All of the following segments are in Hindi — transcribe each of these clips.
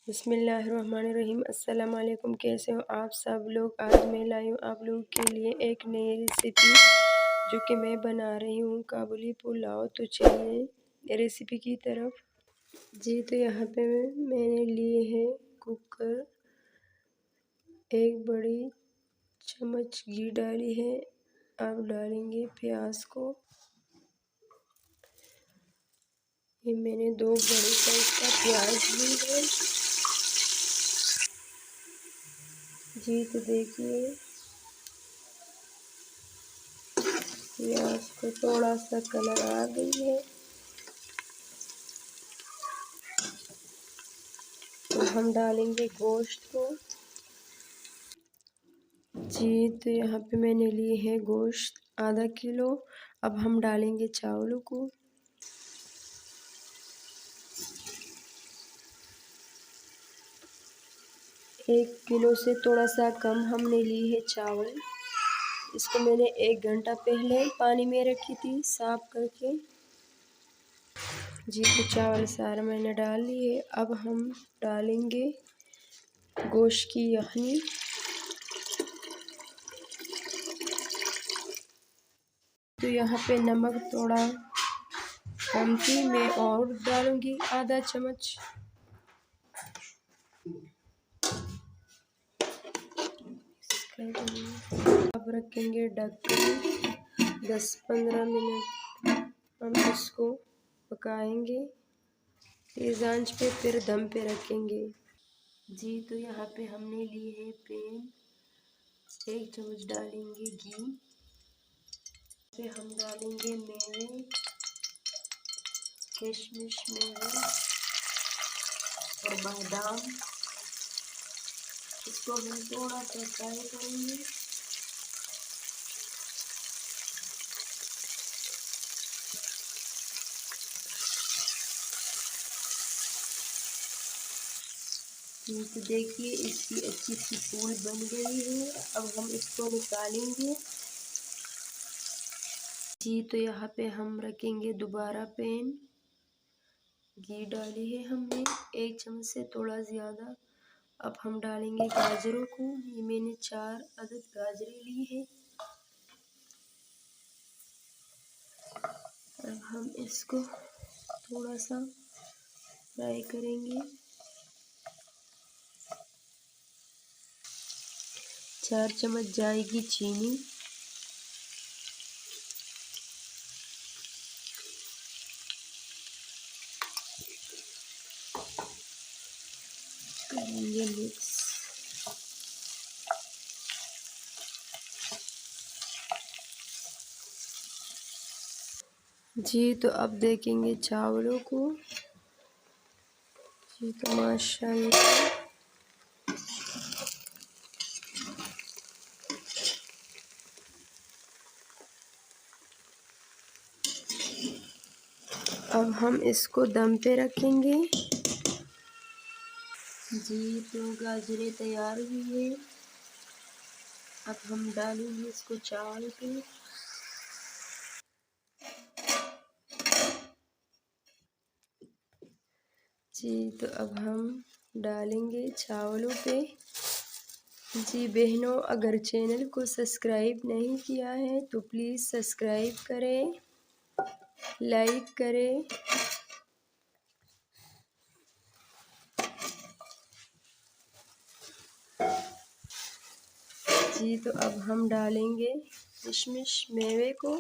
बिस्मिल्लाहिर्रहमानिर्रहीम। अस्सलाम वालेकुम। कैसे हो आप सब लोग? आज मैं लाई हूँ आप लोगों के लिए एक नई रेसिपी जो कि मैं बना रही हूँ काबुली पुलाव। तो चलिए रेसिपी की तरफ। जी तो यहाँ पे मैंने लिए है कुकर, एक बड़ी चम्मच घी डाली है। अब डालेंगे प्याज को। ये मैंने 2 बड़े साइज का प्याज ली है। जी तो देखिए प्याज को थोड़ा सा कलर आ गई है तो हम डालेंगे गोश्त को। जी तो यहाँ पे मैंने लिए है गोश्त आधा किलो। अब हम डालेंगे चावलों को। एक किलो से थोड़ा सा कम हमने ली है चावल। इसको मैंने 1 घंटा पहले पानी में रखी थी साफ करके। जी तो चावल सारा मैंने डाल लिए। अब हम डालेंगे गोश्त की यखनी। तो यहाँ पे नमक थोड़ा कम थी, मैं और डालूंगी आधा चम्मच। अब रखेंगे ढककर 10-15 मिनट हम इसको पकाएंगे तेज आंच पे, फिर दम पे रखेंगे। जी तो यहाँ पे हमने ली है पैन, 1 चम्मच डालेंगे घी। फिर हम डालेंगे मेवे, किशमिश मेवे और बादाम। इसको हम थोड़ा सा फ्राई करेंगे। तो देखिए इसकी अच्छी सी फूल बन गई है। अब हम इसको निकालेंगे। जी तो यहाँ पे हम रखेंगे दोबारा पैन। घी डाली है हमने 1 चम्मच से थोड़ा ज़्यादा। अब हम डालेंगे गाजरों को। ये मैंने 4 अदद गाजरें ली है। अब हम इसको थोड़ा सा फ्राई करेंगे। 4 चम्मच जाएगी चीनी। करेंगे मिक्स। जी तो अब देखेंगे चावलों को। जी तो माशाल्लाह अब हम इसको दम पे रखेंगे। जी तो गाजरें तैयार हुई है। अब हम डालेंगे इसको चावल पे। जी तो अब हम डालेंगे चावलों पे। जी बहनों, अगर चैनल को सब्सक्राइब नहीं किया है तो प्लीज़ सब्सक्राइब करें, लाइक करें। जी तो अब हम डालेंगे किशमिश मेवे को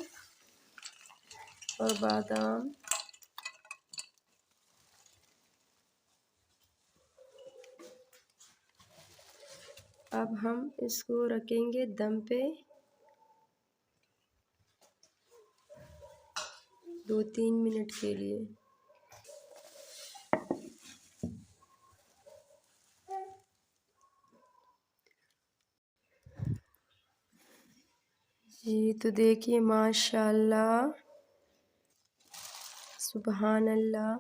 और बादाम। अब हम इसको रखेंगे दम पे 2-3 मिनट के लिए। जी तो देखिए माशाल्लाह, सुबहान अल्लाह।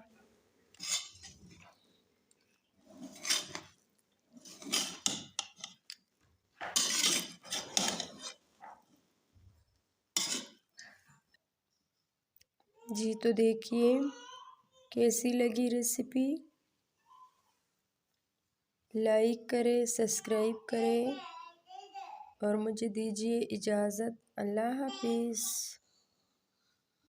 जी तो देखिए कैसी लगी रेसिपी। लाइक करें, सब्सक्राइब करें और मुझे दीजिए इजाज़त। अल्लाह हाफिज़।